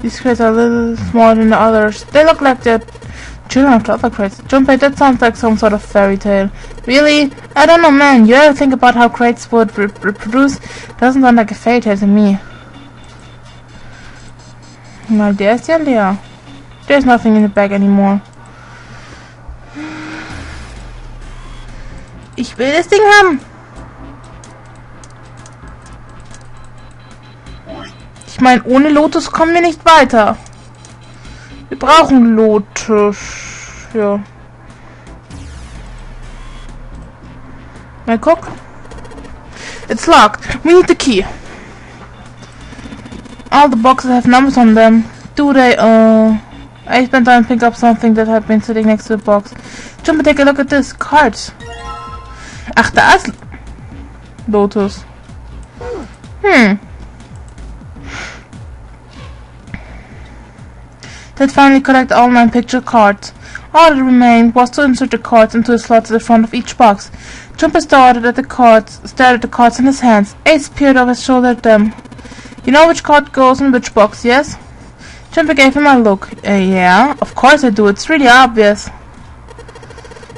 These crates are a little smaller than the others. They look like they're children of the other crates. Junpei, that sounds like some sort of fairy tale. Really? I don't know, man. You ever think about how crates would reproduce? Doesn't sound like a fairy tale to me. Na, der ist ja leer. There's nothing in the bag anymore. Ich will das Ding haben. Ich meine, ohne Lotus kommen wir nicht weiter. Wir brauchen Lotus. Ja. Mal guck. It's locked. We need the key. All the boxes have numbers on them. Do they? I spent time to pick up something that had been sitting next to the box. Jump and take a look at this. Cards. Ach, da ist Lotus. They'd finally collect all 9 picture cards. All that remained was to insert the cards into the slots at the front of each box. Jumper stared at the cards in his hands. Ace peered over his shoulder at them. You know which card goes in which box, yes? Jumper gave him a look. Yeah, of course I do. It's really obvious.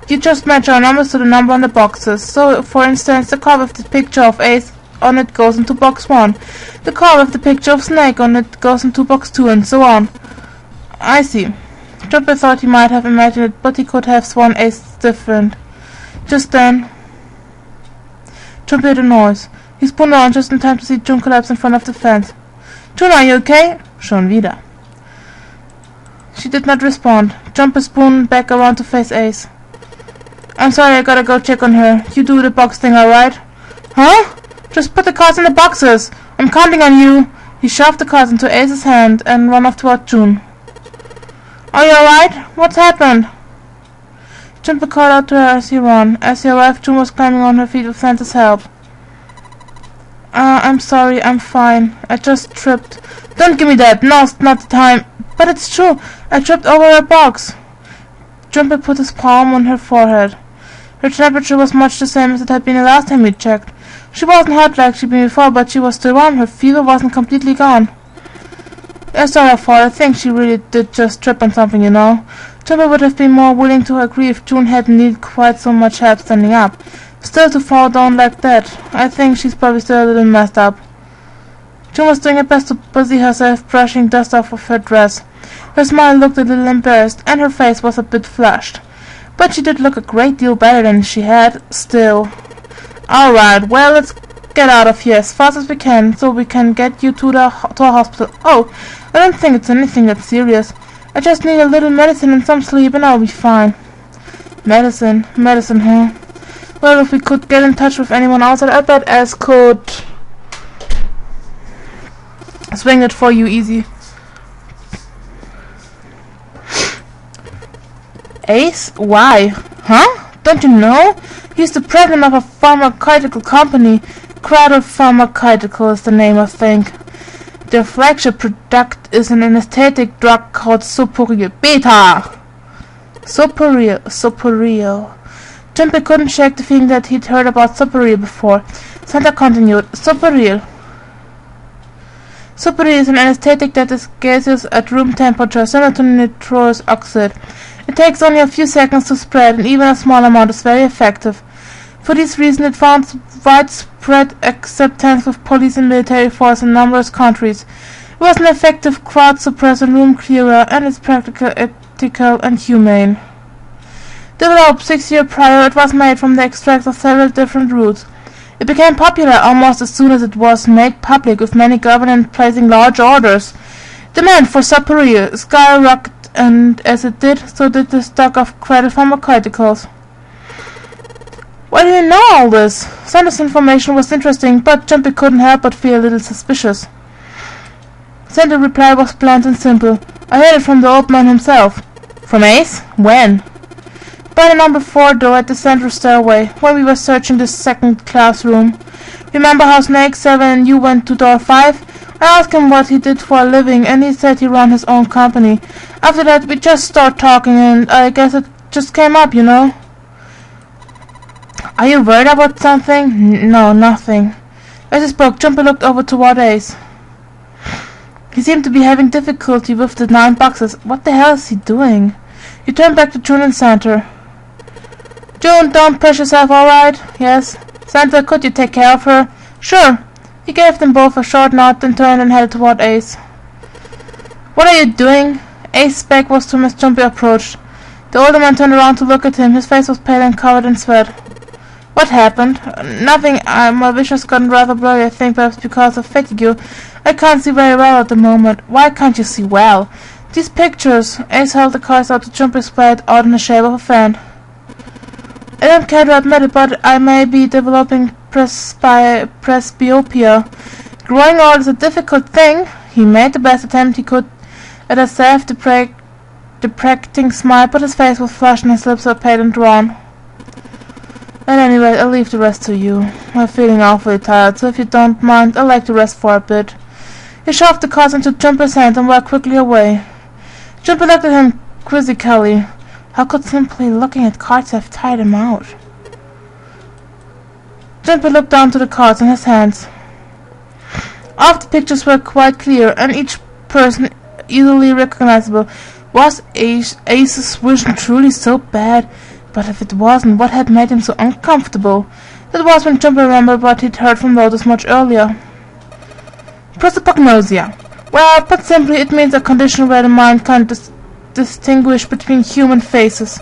You just match our numbers to the number on the boxes. So, for instance, the card with the picture of Ace on it goes into box 1. The card with the picture of Snake on it goes into box 2, and so on. I see. Jumper thought he might have imagined it, but he could have sworn Ace different. Just then, Jumper heard a noise. He spun around just in time to see June collapse in front of the fence. June, are you okay? Schon wieder. She did not respond. Jumper spun back around to face Ace. I'm sorry, I gotta go check on her. You do the box thing, alright? Huh? Just put the cards in the boxes. I'm counting on you. He shoved the cards into Ace's hand and ran off toward June. Are you alright? What's happened? Jumper called out to her as he ran. As he arrived, June was climbing on her feet with Santa's help. I'm sorry, I'm fine. I just tripped. Don't give me that. No, it's not the time. But it's true. I tripped over a box. Jumper put his palm on her forehead. Her temperature was much the same as it had been the last time we checked. She wasn't hot like she'd been before, but she was still warm. Her fever wasn't completely gone. It's not her fault. I think she really did just trip on something, you know. Jumper would have been more willing to agree if June hadn't needed quite so much help standing up. Still, to fall down like that, I think she's probably still a little messed up. June was doing her best to busy herself brushing dust off of her dress. Her smile looked a little embarrassed, and her face was a bit flushed. But she did look a great deal better than she had, still. Alright, well, let's get out of here as fast as we can, so we can get you to a hospital. Oh, I don't think it's anything that serious. I just need a little medicine and some sleep, and I'll be fine. Medicine, huh? Well, if we could get in touch with anyone else, I bet Ace could swing it for you easy. Ace? Why? Huh? Don't you know? He's the president of a pharmaceutical company. Cradle Pharmaceutical is the name, I think. Their flagship product is an anesthetic drug called Soporil. Beta! Soporil. Jumper couldn't shake the feeling that he'd heard about Soporil before. Santa continued. Soporil is an anesthetic that is gaseous at room temperature, similar to nitrous oxide. It takes only a few seconds to spread, and even a small amount is very effective. For this reason, it found widespread acceptance with police and military force in numerous countries. It was an effective crowd suppressor and room clearer, and it's practical, ethical, and humane. Developed 6 years prior, it was made from the extracts of several different roots. It became popular almost as soon as it was made public, with many governments placing large orders. Demand for Soporil skyrocketed, and as it did, so did the stock of Cradle Pharmaceuticals. Why do you know all this? Santa's information was interesting, but Jumpy couldn't help but feel a little suspicious. Santa's reply was blunt and simple. I heard it from the old man himself. From Ace? When? By the number 4 door at the central stairway, when we were searching the second classroom. Remember how Snake 7 and you went to door 5? I asked him what he did for a living, and he said he ran his own company. After that, we just started talking, and I guess it just came up, you know. Are you worried about something? No, nothing. As he spoke, Jumpy looked over toward Ace. He seemed to be having difficulty with the 9 boxes. What the hell is he doing? He turned back to June and Santa. June, don't push yourself, alright? Yes. Santa, could you take care of her? Sure. He gave them both a short nod, then turned and headed toward Ace. What are you doing? Ace's back was to him as Jumpy approached. The older man turned around to look at him. His face was pale and covered in sweat. What happened? Nothing. My vision's gotten rather blurry, I think, perhaps because of fatigue. I can't see very well at the moment. Why can't you see well? These pictures. Ace held the cards out to Jumpy, spread out in the shape of a fan. I don't care to admit it, but I may be developing presbyopia. Growing old is a difficult thing. He made the best attempt he could at a self-deprecating smile, but his face was flushed and his lips were pale and drawn. At any rate, I'll leave the rest to you. I'm feeling awfully tired, so if you don't mind, I'd like to rest for a bit. He shoved the cards into Jumper's hand and walked quickly away. Jumper looked at him quizzically. How could simply looking at cards have tired him out? Jumper looked down to the cards in his hands. All of the pictures were quite clear, and each person easily recognizable. Was Ace's vision truly so bad? But if it wasn't, what had made him so uncomfortable? That was when Jumper remembered what he'd heard from Lotus much earlier. Prosopagnosia. Well, put simply, it means a condition where the mind can't distinguish between human faces.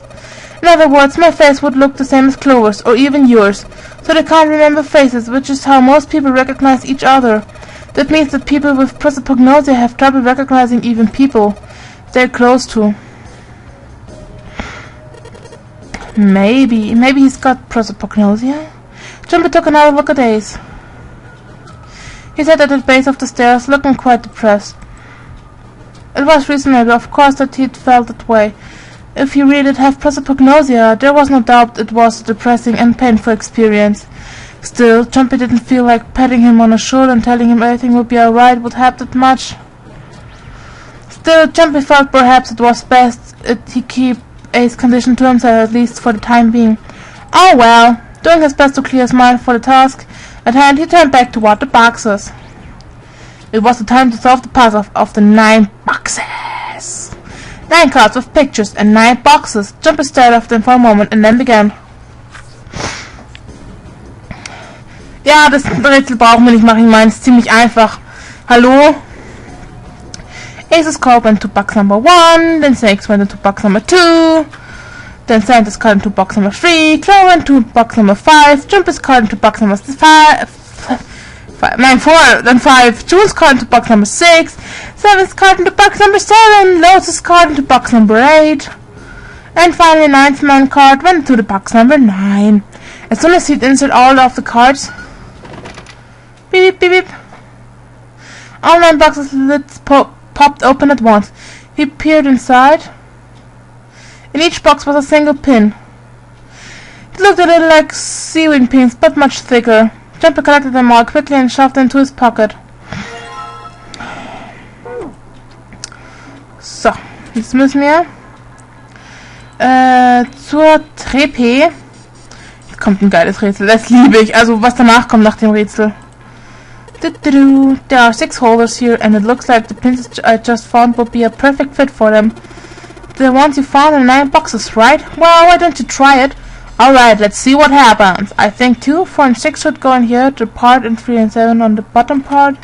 In other words, my face would look the same as Clover's, or even yours, so they can't remember faces, which is how most people recognize each other. That means that people with prosopagnosia have trouble recognizing even people they're close to. Maybe he's got prosopagnosia? Jumper took another look at Ace. He sat at the base of the stairs, looking quite depressed. It was reasonable, of course, that he'd felt that way. If he really did have prosopagnosia, there was no doubt it was a depressing and painful experience. Still, Jumpy didn't feel like patting him on the shoulder and telling him everything would be alright would help that much. Still, Jumpy felt perhaps it was best that he keep Ace's condition to himself, at least for the time being. Oh well, doing his best to clear his mind for the task at hand, he turned back toward the boxes. It was the time to solve the puzzle of the 9 boxes. 9 cards with pictures and 9 boxes. Jumpy stared at them for a moment and then began. Ja, das Rätsel brauchen wir nicht machen, ich meine, es ist ziemlich einfach. Hallo? Ace's card went to box number 1, then Snake's went into box number 2, then Santa's card into box number 3, Clover went to box number 5, Jumpy's card into box number 4, then 5, June's card into box number 6, 7's card into box number 7, Lotus's card into box number 8, and finally 9th man's card went into the box number 9. As soon as he'd inserted all of the cards, beep beep beep beep, all 9 boxes' lids popped open at once. He peered inside. In each box was a single pin. It looked a little like sewing pins, but much thicker. Jumper collected them all quickly and shoved them into his pocket. So, jetzt müssen wir zur Treppe. Jetzt kommt ein geiles Rätsel, das liebe ich. Also was danach kommt nach dem Rätsel. There are 6 holders here, and it looks like the pins I just found would be a perfect fit for them. The ones you found in 9 boxes, right? Well, why don't you try it? Alright, let's see what happens. I think 2, 4, and 6 should go in here, the part in 3 and 7 on the bottom part.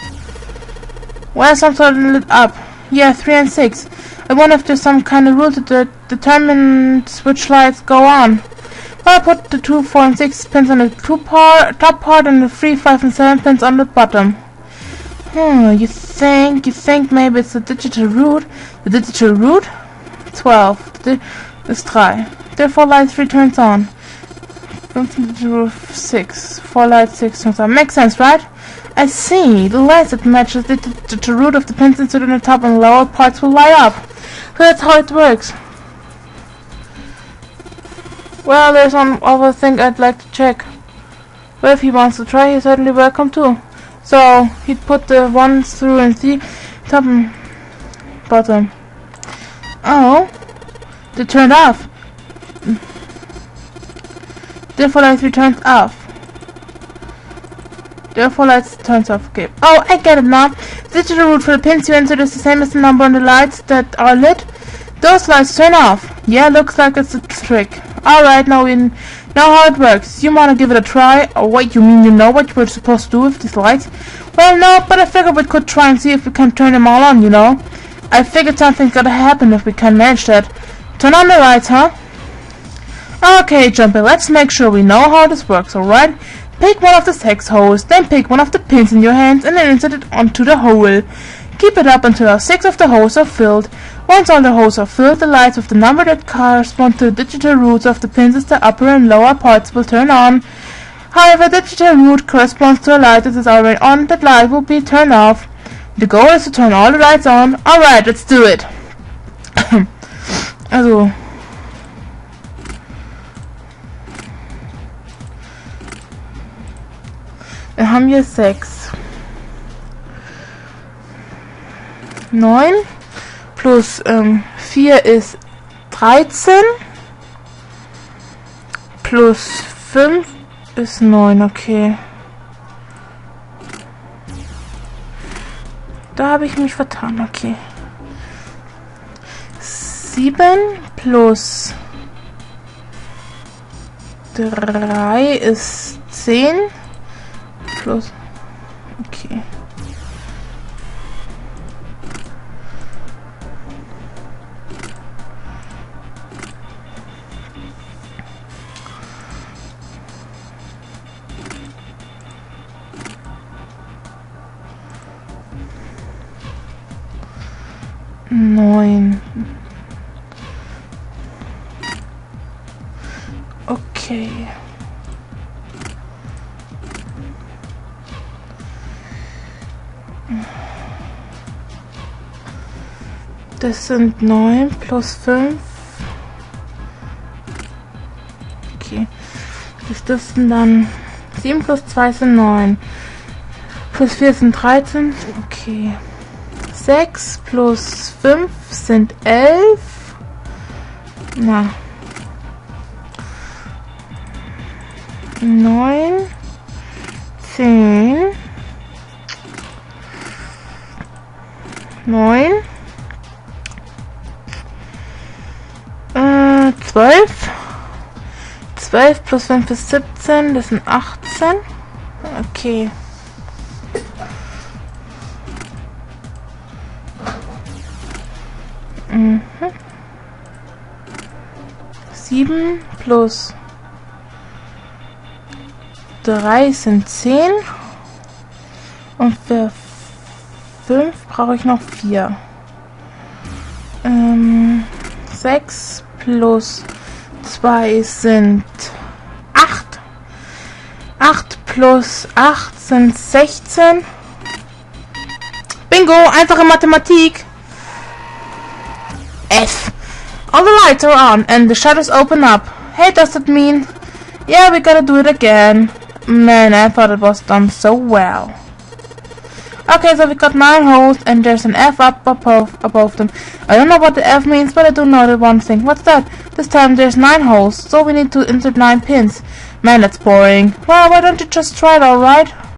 Well, some sort of lit up. Yeah, 3 and 6. I wonder if there's some kind of rule to determine which lights go on. Well, I put the 2, 4, and 6 pins on the top part and the 3, 5, and 7 pins on the bottom. You think maybe it's the digital root? The digital root? 12. Is 3. Therefore light 3 turns on. 6. 4 light 6 turns on. Makes sense, right? I see. The lights that matches the root of the pins inserted in the top and lower parts will light up. So that's how it works. Well, there's one other thing I'd like to check. Well, if he wants to try, he's certainly welcome too. So, he'd put the 1s through and 3, top and bottom. Oh, they turned off. Therefore, light 3 turns off. Therefore, lights turns off. Okay. Oh, I get it now. The digital root for the pins you insert is the same as the number on the lights that are lit. Those lights turn off. Yeah, looks like it's a trick. Alright, now we know how it works. You wanna give it a try? Oh wait, you mean you know what we're supposed to do with these lights? Well, no, but I figured we could try and see if we can turn them all on, you know? I figured something's gotta happen if we can manage that. Turn on the lights, huh? Okay, Jumpy, let's make sure we know how this works, alright? Pick one of the 6 holes, then pick one of the pins in your hands and then insert it onto the hole. Keep it up until all 6 of the holes are filled. Once all the holes are filled, the lights with the number that correspond to the digital roots of the pins as the upper and lower parts will turn on. However, the digital root corresponds to a light that is already on, that light will be turned off. The goal is to turn all the lights on. Alright, let's do it. Also. Wir haben hier 6. 9 plus 4 ist 13 plus 5 ist 9, okay. Da habe ich mich vertan, okay. 7 plus 3 ist 10 plus, okay. Neun. Okay. Das sind 9 plus 5. Okay. Das dürften dann 7 plus 2 sind 9. Plus 4 sind 13. Okay. 6 plus 5 sind 11. Na. 9. 10. 9. 12. 12 plus 5 ist 17. Das sind 18. Okay. Mhm. 7 plus 3 sind 10 und für 5 brauche ich noch 4. 6 plus 2 sind 8. 8 plus 8 sind 16. Bingo, einfache Mathematik. F. All the lights are on and the shutters open up. Hey, does that mean? Yeah, we gotta do it again. Man, I thought it was done so well. Okay, so we got 9 holes and there's an F up above them. I don't know what the F means, but I do know the one thing. What's that? This time there's 9 holes, so we need to insert 9 pins. Man, that's boring. Well, why don't you just try it, alright?